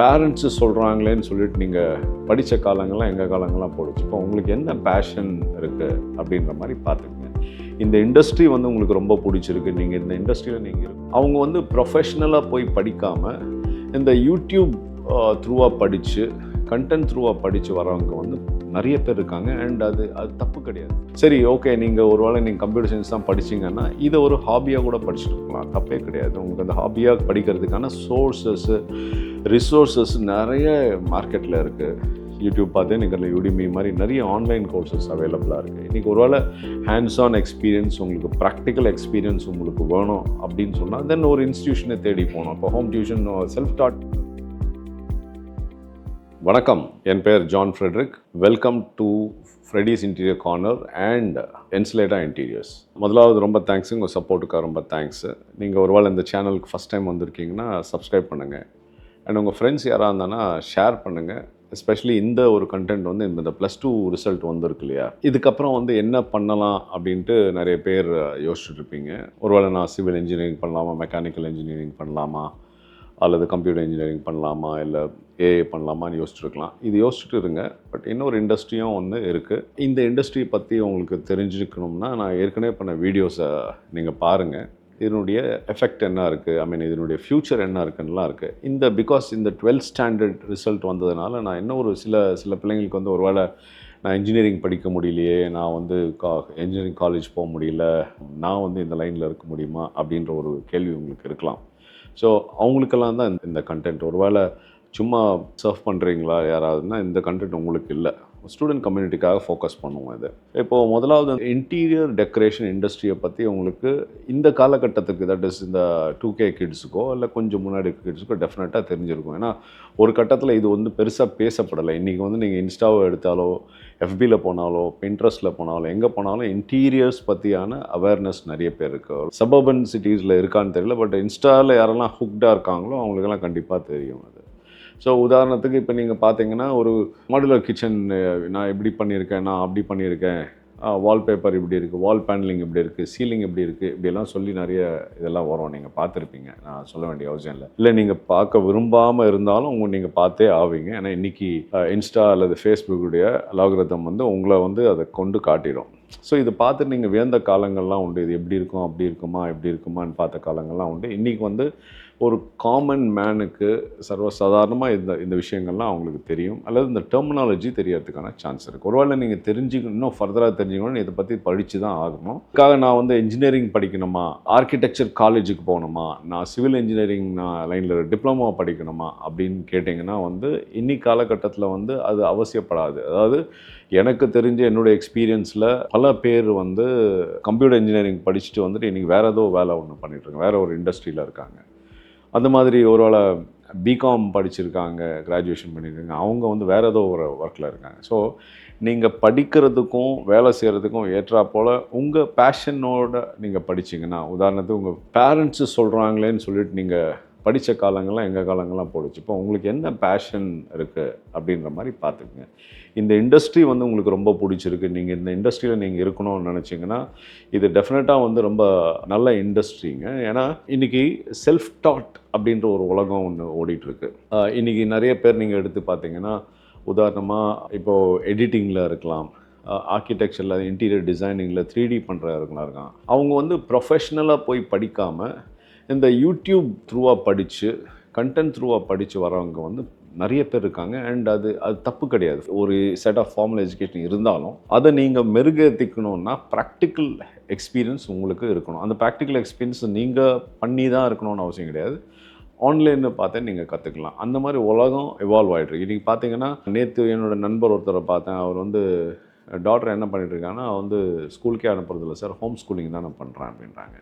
Parents சொல்கிறாங்களேன்னு சொல்லிட்டு நீங்கள் படித்த காலங்கள்லாம் எங்கள் காலங்கள்லாம் போடுச்சு. இப்போ உங்களுக்கு என்ன பேஷன் இருக்குது அப்படின்ற மாதிரி பார்த்துக்குங்க. இந்த இண்டஸ்ட்ரி வந்து உங்களுக்கு ரொம்ப பிடிச்சிருக்கு, நீங்கள் இந்த இண்டஸ்ட்ரியில் நீங்கள் அவங்க வந்து ப்ரொஃபஷ்னலாக போய் படிக்காமல் இந்த யூடியூப் த்ரூவாக படித்து கண்டென்ட் த்ரூவாக படித்து வரவங்க வந்து நிறைய பேர் இருக்காங்க. அண்ட் அது தப்பு கிடையாது. சரி, ஓகே, நீங்கள் ஒருவேளை நீங்கள் கம்ப்யூட்டர் சயின்ஸ் தான் படிச்சிங்கன்னா இதை ஒரு ஹாபியாக கூட படிச்சுட்டு இருக்கலாம், தப்பே கிடையாது. உங்களுக்கு அந்த ஹாபியாக படிக்கிறதுக்கான ரிசோர்ஸஸ் நிறைய மார்க்கெட்டில் இருக்குது. யூடியூப் பார்த்து நீங்கள் யூடிமி மாதிரி நிறைய ஆன்லைன் கோர்சஸ் அவைலபிளாக இருக்குது. இன்றைக்கி ஒருவேளை ஹேண்ட்ஸ் ஆன் எக்ஸ்பீரியன்ஸ், உங்களுக்கு ப்ராக்டிக்கல் எக்ஸ்பீரியன்ஸ் உங்களுக்கு வேணும் அப்படின்னு சொன்னால் தென் ஒரு இன்ஸ்டியூஷனை தேடி போகணும். இப்போ ஹோம் டியூஷன், செல்ஃப் டாட். வணக்கம், என் பேர் John Fredrick. Welcome to Freddy's interior corner and என்ஸ்லேட்டா இன்டீரியர்ஸ். முதலாவது ரொம்ப தேங்க்ஸு, உங்கள் சப்போர்ட்டுக்காக ரொம்ப தேங்க்ஸு. நீங்கள் ஒருவேளை இந்த சேனலுக்கு ஃபஸ்ட் டைம் வந்திருக்கீங்கன்னா சப்ஸ்கிரைப் பண்ணுங்கள். அண்ட் உங்கள் ஃப்ரெண்ட்ஸ் யாராக இருந்தாங்கன்னா ஷேர் பண்ணுங்கள். எஸ்பெஷலி இந்த ஒரு கண்டென்ட் வந்து இந்த +2 ரிசல்ட் வந்திருக்கு இல்லையா, இதுக்கப்புறம் வந்து என்ன பண்ணலாம் அப்படின்ட்டு நிறைய பேர் யோசிச்சுட்டு இருப்பீங்க. ஒருவேளை நான் சிவில் இன்ஜினியரிங் பண்ணலாமா, மெக்கானிக்கல் இன்ஜினியரிங் பண்ணலாமா, அல்லது கம்ப்யூட்டர் இன்ஜினியரிங் பண்ணலாமா, இல்லை ஏஐ பண்ணலாமான்னு யோசிச்சுருக்கலாம். இது யோசிச்சுட்டு இருங்க. பட் இன்னொரு இண்டஸ்ட்ரியும் ஒன்று இருக்குது. இந்த இண்டஸ்ட்ரியை பற்றி உங்களுக்கு தெரிஞ்சுக்கணும்னா நான் ஏற்கனவே பண்ண வீடியோஸை நீங்கள் பாருங்கள். இதனுடைய எஃபெக்ட் என்ன இருக்குது, இதனுடைய ஃப்யூச்சர் என்ன இருக்குன்னுலாம் இருக்குது. பிகாஸ் இந்த 12th ஸ்டாண்டர்ட் ரிசல்ட் வந்ததுனால நான் இன்னும் ஒரு சில பிள்ளைங்களுக்கு வந்து ஒருவேளை நான் இன்ஜினியரிங் படிக்க முடியலையே, நான் வந்து இன்ஜினியரிங் காலேஜ் போக முடியல, நான் வந்து இந்த லைனில் இருக்க முடியுமா அப்படின்ற ஒரு கேள்வி உங்களுக்கு இருக்கலாம். ஸோ அவங்களுக்கெல்லாம் தான் இந்த கண்டென்ட். ஒருவேளை சும்மா சர்ஃப் பண்ணுறீங்களா யாராவதுன்னா இந்த கண்டென்ட் உங்களுக்கு இல்லை. ஸ்டூடெண்ட் கம்யூனிட்டிக்காக ஃபோக்கஸ் பண்ணுவோம் இது. இப்போது முதலாவது இன்டீரியர் டெக்கரேஷன் இண்டஸ்ட்ரியை பற்றி உங்களுக்கு இந்த காலகட்டத்துக்கு, தட் இஸ் இந்த 2K கிட்ஸுக்கோ இல்லை கொஞ்சம் முன்னாடி கிட்ஸுக்கோ டெஃபினட்டாக தெரிஞ்சிருக்கும். ஏன்னா ஒரு கட்டத்தில் இது வந்து பெருசாக பேசப்படலை. இன்றைக்கி வந்து நீங்கள் இன்ஸ்டாவை எடுத்தாலோ, FBயில் போனாலோ, பின்ட்ரெஸ்ட்டில் போனாலோ, எங்கே போனாலும் இன்டீரியர்ஸ் பற்றியான அவேர்னஸ் நிறைய பேர் இருக்குது. சபர்பன் சிட்டிஸில் இருக்கான்னு தெரியல, பட் இன்ஸ்டாவில் யாரெல்லாம் ஹுக்டாக இருக்காங்களோ அவங்களுக்கெல்லாம் கண்டிப்பாக தெரியும் அது. ஸோ உதாரணத்துக்கு இப்போ நீங்கள் பார்த்தீங்கன்னா ஒரு மாடுலர் கிச்சன் நான் எப்படி பண்ணியிருக்கேன், நான் அப்படி பண்ணியிருக்கேன், வால்பேப்பர் இப்படி இருக்குது, வால் பேனலிங் இப்படி இருக்குது, சீலிங் எப்படி இருக்குது, இப்படியெல்லாம் சொல்லி நிறைய இதெல்லாம் வரும். நீங்கள் பார்த்துருப்பீங்க, நான் சொல்ல வேண்டிய அவசியம் இல்லை நீங்கள் பார்க்க விரும்பாமல் இருந்தாலும் நீங்கள் பார்த்தே ஆவீங்க. ஏன்னா இன்றைக்கி இன்ஸ்டா அல்லது ஃபேஸ்புக்குடைய அலாகிரதம் வந்து உங்களை வந்து அதை கொண்டு காட்டிடும். ஸோ இது பார்த்துட்டு நீங்கள் வியந்த காலங்கள்லாம் உண்டு. இது எப்படி இருக்கும், அப்படி இருக்குமா, எப்படி இருக்குமான்னு பார்த்த காலங்கள்லாம் உண்டு. இன்றைக்கி வந்து ஒரு காமன் மேனுக்கு சர்வசாதாரணமாக இந்த விஷயங்கள்லாம் அவங்களுக்கு தெரியும், அல்லது இந்த டெர்மினாலஜி தெரியறதுக்கான சான்ஸ் இருக்குது. ஒருவேளை நீங்கள் இன்னும் ஃபர்தராக தெரிஞ்சுக்கணும்னு இதை பற்றி படித்து தான் ஆகணும். அதுக்காக நான் வந்து இன்ஜினியரிங் படிக்கணுமா, ஆர்கிடெக்சர் காலேஜுக்கு போகணுமா, நான் சிவில் இன்ஜினியரிங் நான் லைனில் டிப்ளமோ படிக்கணுமா அப்படின்னு கேட்டிங்கன்னா வந்து இன்னைக்கு காலகட்டத்தில் வந்து அது அவசியப்படாது. அதாவது எனக்கு தெரிஞ்ச என்னுடைய எக்ஸ்பீரியன்ஸில் பல பேர் வந்து கம்ப்யூட்டர் இன்ஜினியரிங் படிச்சுட்டு வந்துட்டு இன்றைக்கி வேறு ஏதோ வேலை ஒன்று பண்ணிகிட்ருக்காங்க, வேறு ஒரு இண்டஸ்ட்ரியில் இருக்காங்க. அந்த மாதிரி ஒருவேளை பிகாம் படிச்சிருக்காங்க, கிராஜுவேஷன் பண்ணியிருக்காங்க, அவங்க வந்து வேறு ஏதோ ஒரு ஒர்க்கில் இருக்காங்க. ஸோ நீங்கள் படிக்கிறதுக்கும் வேலை செய்கிறதுக்கும் ஏற்றா போல் உங்கள் பேஷனோட நீங்கள் படிச்சிங்கன்னா, உதாரணத்துக்கு உங்கள் பேரண்ட்ஸு சொல்கிறாங்களேன்னு சொல்லிட்டு நீங்கள் படித்த காலங்கள்லாம் எங்கள் காலங்கள்லாம் போடுச்சு. இப்போ உங்களுக்கு என்ன பேஷன் இருக்குது அப்படின்ற மாதிரி பார்த்துக்குங்க. இந்த இண்டஸ்ட்ரி வந்து உங்களுக்கு ரொம்ப பிடிச்சிருக்கு, நீங்கள் இந்த இண்டஸ்ட்ரியில் நீங்கள் இருக்கணும்னு நினச்சிங்கன்னா இது டெஃபினட்டாக வந்து ரொம்ப நல்ல இண்டஸ்ட்ரிங்க. ஏன்னா இன்றைக்கி செல்ஃப் டாட் அப்படின்ற ஒரு உலகம் ஒன்று ஓடிட்டுருக்கு. இன்றைக்கி நிறைய பேர் நீங்கள் எடுத்து பார்த்தீங்கன்னா, உதாரணமாக இப்போது எடிட்டிங்கில் இருக்கலாம், ஆர்கிடெக்சரில், இன்டீரியர் டிசைனிங்கில், 3D பண்ணுறவங்களா இருக்கான். அவங்க வந்து ப்ரொஃபஷ்னலாக போய் படிக்காமல் இந்த யூடியூப் த்ரூவாக படித்து கண்டென்ட் த்ரூவாக படித்து வரவங்க வந்து நிறைய பேர் இருக்காங்க. அண்ட் அது தப்பு கிடையாது. ஒரு செட் ஆஃப் ஃபார்மல் எஜுகேஷன் இருந்தாலும் அதை நீங்கள் மெருகேற்றிக்கணுன்னா ப்ராக்டிக்கல் எக்ஸ்பீரியன்ஸ் உங்களுக்கு இருக்கணும். அந்த ப்ராக்டிக்கல் எக்ஸ்பீரியன்ஸ் நீங்கள் பண்ணி தான் இருக்கணும்னு அவசியம் கிடையாது. ஆன்லைனில் பார்த்தே நீங்கள் கற்றுக்கலாம். அந்த மாதிரி உலகம் எவால்வ் ஆகிட்ருக்கு. இன்றைக்கி பார்த்தீங்கன்னா, நேற்று என்னோடய நண்பர் ஒருத்தரை பார்த்தேன். அவர் வந்து டாக்டர் என்ன பண்ணிகிட்ருக்காங்கன்னா வந்து ஸ்கூலுக்கே அனுப்புறதில்ல சார், ஹோம் ஸ்கூலிங் தான் நான் பண்ணுறேன் அப்படின்றாங்க.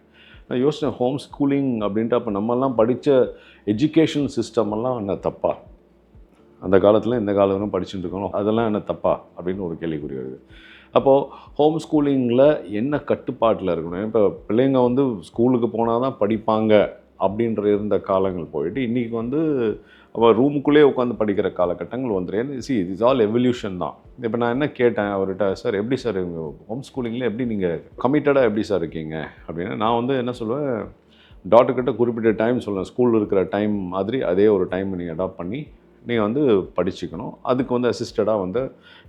நான் யோசித்தேன், ஹோம் ஸ்கூலிங் அப்படின்ட்டு அப்போ நம்மெல்லாம் படித்த எஜுகேஷன் சிஸ்டமெல்லாம் என்ன தப்பா? அந்த காலத்தில் இந்த காலத்துலையும் படிச்சுட்டு இருக்கணும், அதெல்லாம் என்ன தப்பா அப்படின்னு ஒரு கேள்விக்குறி வருது. அப்போது ஹோம் ஸ்கூலிங்கில் என்ன கட்டுப்பாட்டில் இருக்கணும்? இப்போ பிள்ளைங்க வந்து ஸ்கூலுக்கு போனால் தான் படிப்பாங்க அப்படின்ற இருந்த காலங்கள் போயிட்டு இன்றைக்கி வந்து அவள் ரூமுக்குள்ளேயே உட்காந்து படிக்கிற காலகட்டங்கள் வந்துடும். இட்ஸ் ஆல் எவல்யூஷன் தான். இப்போ நான் என்ன கேட்டேன் அவர்கிட்ட, சார் எப்படி சார் ஹோம் ஸ்கூலிங்கில் எப்படி நீங்கள் கமிட்டடாக எப்படி சார் இருக்கீங்க அப்படின்னு. நான் வந்து என்ன சொல்லுவேன், டாக்டர்கிட்ட குறிப்பிட்ட டைம் சொல்லுவேன், ஸ்கூலில் இருக்கிற டைம் மாதிரி அதே ஒரு டைம் நீங்கள் அடாப்ட் பண்ணி நீங்கள் வந்து படிச்சுக்கணும். அதுக்கு வந்து அசிஸ்டடாக வந்து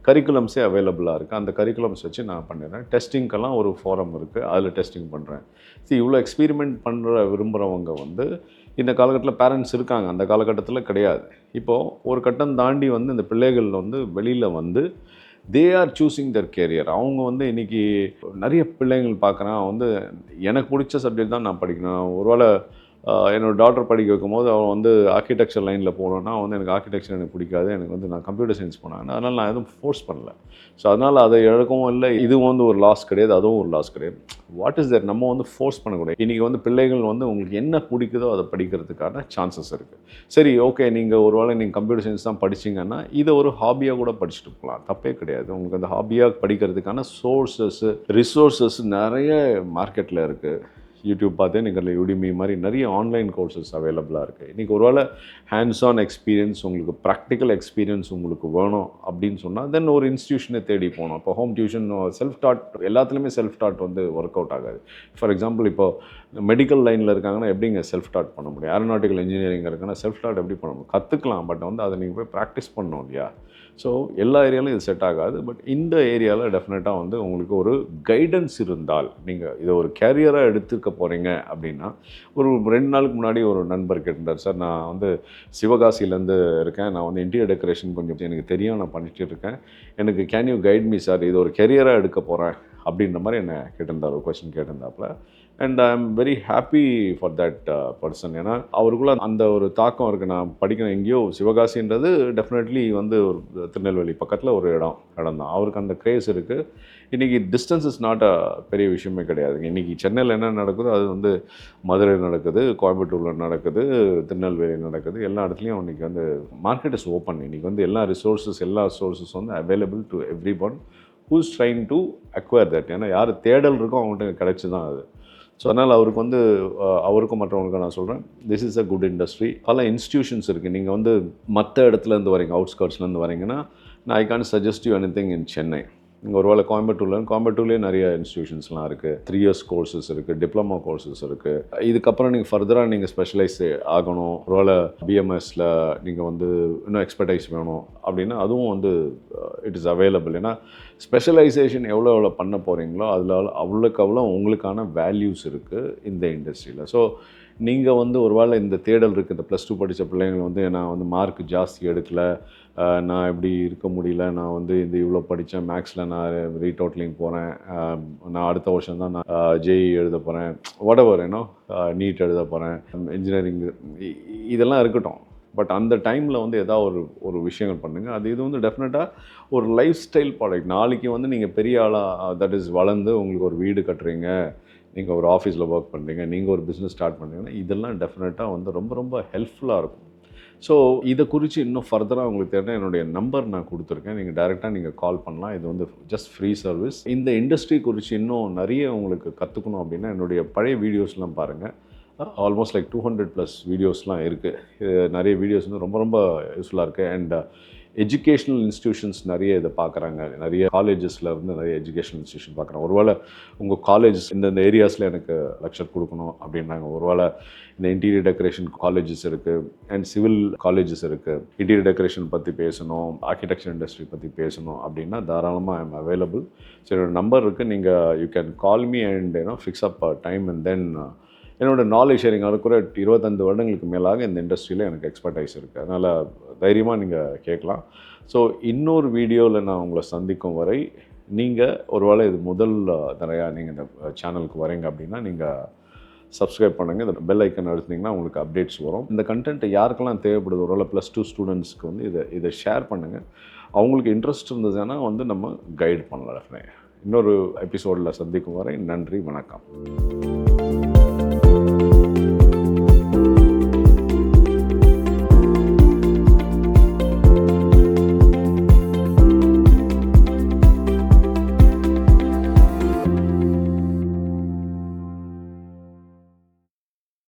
கரிக்குலம்ஸே அவைலபிளாக இருக்குது. அந்த கரிக்குலம்ஸ் வச்சு நான் பண்ணிடுறேன். டெஸ்டிங்க்கெல்லாம் ஒரு ஃபோரம் இருக்குது, அதில் டெஸ்டிங் பண்ணுறேன். இவ்வளோ எக்ஸ்பீரிமெண்ட் விரும்புகிறவங்க வந்து இந்த காலகட்டத்தில் பேரண்ட்ஸ் இருக்காங்க, அந்த காலகட்டத்தில் கிடையாது. இப்போது ஒரு கட்டம் தாண்டி வந்து இந்த பிள்ளைகள் வந்து வெளியில் வந்து they are choosing their career. அவங்க வந்து இன்றைக்கி நிறைய பிள்ளைங்கள் பார்க்குறேன் வந்து எனக்கு பிடிச்ச சப்ஜெக்ட் தான் நான் படிக்கணும். ஒருவேளை என்னோடய டாட்டர் படிக்க வைக்கும்போது அவன் வந்து ஆர்கிடெக்சர் லைனில் போனோன்னா வந்து எனக்கு ஆர்கிடெக்சர் எனக்கு பிடிக்காது, எனக்கு வந்து நான் கம்ப்யூட்டர் சயின்ஸ் போனேன். அதனால் நான் எதுவும் ஃபோர்ஸ் பண்ணல. ஸோ அதனால் அதை இழக்கவும் இல்லை, இதுவும் வந்து ஒரு லாஸ் கிடையாது, அதுவும் ஒரு லாஸ் கிடையாது. வாட் இஸ் தேர், நம்ம வந்து ஃபோர்ஸ் பண்ணக்கூடாது. இன்றைக்கி வந்து பிள்ளைகள் வந்து உங்களுக்கு என்ன பிடிக்குதோ அதை படிக்கிறதுக்கான சான்சஸ் இருக்குது. சரி, ஓகே, நீங்கள் ஒரு வேளை நீங்கள் கம்ப்யூட்டர் சயின்ஸ் தான் படிச்சிங்கன்னா இதை ஒரு ஹாபியாக கூட படிச்சுட்டு போகலாம், தப்பே கிடையாது. உங்களுக்கு அந்த ஹாபியாக படிக்கிறதுக்கான ரிசோர்ஸஸ் நிறைய மார்க்கெட்டில் இருக்குது. யூடியூப் பார்த்தே நீங்கள் யூடிமி மாதிரி நிறைய ஆன்லைன் கோர்சஸ் அவைலபிளாக இருக்குது. இன்றைக்கி ஒரு வேளை ஹேண்ட்ஸ் ஆன் எக்ஸ்பீரியன்ஸ், உங்களுக்கு ப்ராக்டிக்கல் எக்ஸ்பீரியன்ஸ் உங்களுக்கு வேணும் அப்படின்னு சொன்னால் தென் ஒரு இன்ஸ்டியூஷனை தேடி போகணும். இப்போ ஹோம் டியூஷன், செல்ஃப் டாட், எல்லாத்துலேயுமே செல்ஃப் டாட் வந்து ஒர்க் அவுட் ஆகாது. ஃபார் எக்ஸாம்பிள், இப்போ மெடிக்கல் லைனில் இருக்காங்கன்னா எப்படிங்க செல்ஃப் டாட் பண்ண முடியும்? ஏரோநாட்டிக்கல் இன்ஜினியரிங் இருக்குன்னா செல்ஃப் டாட் எப்படி பண்ண முடியும்? கற்றுக்கலாம், பட் வந்து அதை நீங்கள் போய் ப்ராக்டிஸ் பண்ணணும் இல்லையா? ஸோ எல்லா ஏரியாலும் இது செட் ஆகாது. பட் இந்த ஏரியாவில் டெஃபினட்டாக வந்து உங்களுக்கு ஒரு கைடன்ஸ் இருந்தால், நீங்கள் இதை ஒரு கேரியராக எடுத்துக்க போகிறீங்க அப்படின்னா, ஒரு 2 நாளுக்கு முன்னாடி ஒரு நண்பர் கேட்டிருந்தார், சார் நான் வந்து சிவகாசியிலேருந்து இருக்கேன், நான் வந்து இன்டீரியர் டெக்கரேஷன் கொஞ்சம் எனக்கு தெரியும், நான் பண்ணிகிட்டு இருக்கேன், எனக்கு can you guide me sir, இது ஒரு கேரியராக எடுக்க போகிறேன் அப்படின்ற மாதிரி என்னை கேட்டிருந்தார், ஒரு கொஸ்டின் கேட்டிருந்தாப்புல. And I am very happy for that person. ஏன்னா அவருக்குள்ளே அந்த ஒரு தாக்கம் இருக்குது. நான் படிக்கிறேன் எங்கேயோ, சிவகாசின்றது டெஃபினெட்லி வந்து ஒரு திருநெல்வேலி பக்கத்தில் ஒரு இடம் தான். அவருக்கு அந்த கிரேஸ் இருக்குது. இன்றைக்கி டிஸ்டன்ஸ் இஸ் நாட் பெரிய விஷயமே கிடையாதுங்க. இன்றைக்கி சென்னையில் என்ன நடக்குதோ அது வந்து மதுரையில் நடக்குது, கோயம்புத்தூரில் நடக்குது, திருநெல்வேலி நடக்குது. எல்லா இடத்துலையும் இன்றைக்கி வந்து மார்க்கெட் இஸ் ஓப்பன். இன்றைக்கி வந்து எல்லா சோர்ஸஸ் வந்து available to every one who's trying to acquire that. ஏன்னா யார் தேடல் இருக்கோ அவங்கள்ட்ட கிடச்சி தான் அது. ஸோ அதனால் அவருக்கு வந்து அவருக்கும் மற்றவங்களுக்கும் நான் சொல்கிறேன், this is a good industry. பல இன்ஸ்டியூஷன்ஸ் இருக்குது. நீங்கள் வந்து மற்ற இடத்துலேருந்து வரீங்க, அவுட்ஸ்கர்ட்ஸ்லேருந்து வரீங்கன்னா, நான் I can suggest you anything in Chennai. இங்கே ஒரு வேளை கோயம்புத்தூர்லேயே நிறைய இன்ஸ்டியூஷன்ஸ்லாம் இருக்குது. 3 இயர்ஸ் கோர்சஸ் இருக்குது, டிப்ளமோ கோர்சஸ் இருக்குது. இதுக்கப்புறம் நீங்கள் ஃபர்தராக நீங்கள் ஸ்பெஷலைஸ் ஆகணும், ஒரு வேளை பிஎம்எஸில் நீங்கள் வந்து இன்னும் எக்ஸ்பர்டைஸ் வேணும் அப்படின்னா அதுவும் வந்து இட் இஸ் அவைலபிள். ஏன்னா ஸ்பெஷலைசேஷன் எவ்வளோ பண்ண போகிறீங்களோ அதில் அவ்வளோ உங்களுக்கான வேல்யூஸ் இருக்குது இந்த இண்டஸ்ட்ரியில். ஸோ நீங்கள் வந்து ஒரு வேளை இந்த தேடல் இருக்குது, இந்த +2 படித்த பிள்ளைங்கள் வந்து நான் வந்து மார்க் ஜாஸ்தி எடுக்கலை, நான் இப்படி இருக்க முடியல, நான் வந்து இவ்வளோ படித்தேன், மேக்ஸில் நான் ரீடோட்டலிங் போகிறேன், நான் அடுத்த வருஷம் தான் நான் ஜேஇ எழுத போகிறேன், whatever ஏன்னோ நீட் எழுத போகிறேன், இன்ஜினியரிங், இதெல்லாம் இருக்கட்டும். பட் அந்த டைமில் வந்து ஏதாவது ஒரு விஷயங்கள் பண்ணுங்கள். இது வந்து டெஃபினட்டாக ஒரு லைஃப் ஸ்டைல் ப்ராடக்ட். நாளைக்கு வந்து நீங்கள் பெரிய ஆளாக தட் இஸ் வளர்ந்து உங்களுக்கு ஒரு வீடு கட்டுறீங்க, நீங்கள் ஒரு ஆஃபீஸில் ஒர்க் பண்ணுறீங்க, நீங்கள் ஒரு பிஸ்னஸ் ஸ்டார்ட் பண்ணுறீங்கன்னா இதெல்லாம் டெஃபினட்டாக வந்து ரொம்ப ரொம்ப ஹெல்ப்ஃபுல்லாக இருக்கும். ஸோ இதை குறித்து இன்னும் ஃபர்தராக உங்களுக்கு தேவைன்னா என்னுடைய நம்பர் நான் கொடுத்துருக்கேன், நீங்கள் டைரெக்டாக கால் பண்ணலாம். இது வந்து ஜஸ்ட் ஃப்ரீ சர்வீஸ். இந்த இண்டஸ்ட்ரி குறித்து இன்னும் நிறைய உங்களுக்கு கற்றுக்கணும் அப்படின்னா என்னுடைய பழைய வீடியோஸ்லாம் பாருங்கள். ஆல்மோஸ்ட் லைக் 200+ வீடியோஸ்லாம் இருக்குது. நிறைய வீடியோஸ் வந்து ரொம்ப ரொம்ப யூஸ்ஃபுல்லாக இருக்குது. அண்ட் எஜுகேஷ்னல் இன்ஸ்டியூஷன்ஸ் நிறைய இதை பார்க்குறாங்க. நிறைய காலேஜஸில் வந்து நிறைய எஜுகேஷனல் இன்ஸ்டியூஷன் பார்க்குறாங்க. ஒருவேளை உங்கள் காலேஜ் இந்த ஏரியாஸில் எனக்கு லெக்சர் கொடுக்கணும் அப்படின்னாங்க, ஒருவேளை இந்த இன்டீரியர் டெக்கரேஷன் காலேஜஸ் இருக்குது அண்ட் சிவில் காலேஜஸ் இருக்குது, இன்டீரியர் டெக்கரேஷன் பற்றி பேசணும், ஆர்கிடெக்சர் இண்டஸ்ட்ரி பற்றி பேசணும் அப்படின்னா தாராளமாக ஐ எம் அவைலபிள். ஸோ என்னோட நம்பர் இருக்குது, நீங்கள் you can call me and fix up time and then என்னோடய நாலேஜ் ஷேரிங். அதுக்கூட 25 வருடங்களுக்கு மேலாக இந்த இண்டஸ்ட்ரியில் எனக்கு எக்ஸ்பர்டைஸ் இருக்குது. அதனால் தைரியமாக நீங்கள் கேட்கலாம். ஸோ இன்னொரு வீடியோவில் நான் உங்களை சந்திக்கும் வரை நீங்கள் ஒருவேளை இது முதல் தடவையாக நீங்கள் இந்த சேனலுக்கு வரீங்க அப்படின்னா நீங்கள் சப்ஸ்கிரைப் பண்ணுங்கள், இந்த பெல் ஐக்கன் அழுத்தினீங்கன்னா உங்களுக்கு அப்டேட்ஸ் வரும். இந்த கண்டென்ட் யாருக்கெல்லாம் தேவைப்படுது, ஒருவேளை +2 ஸ்டூடெண்ட்ஸ்க்கு வந்து இதை ஷேர் பண்ணுங்கள். அவங்களுக்கு இன்ட்ரெஸ்ட் இருந்ததுன்னா வந்து நம்ம கைட் பண்ணலாம். இன்னொரு எபிசோடில் சந்திக்கும் வரை நன்றி, வணக்கம்.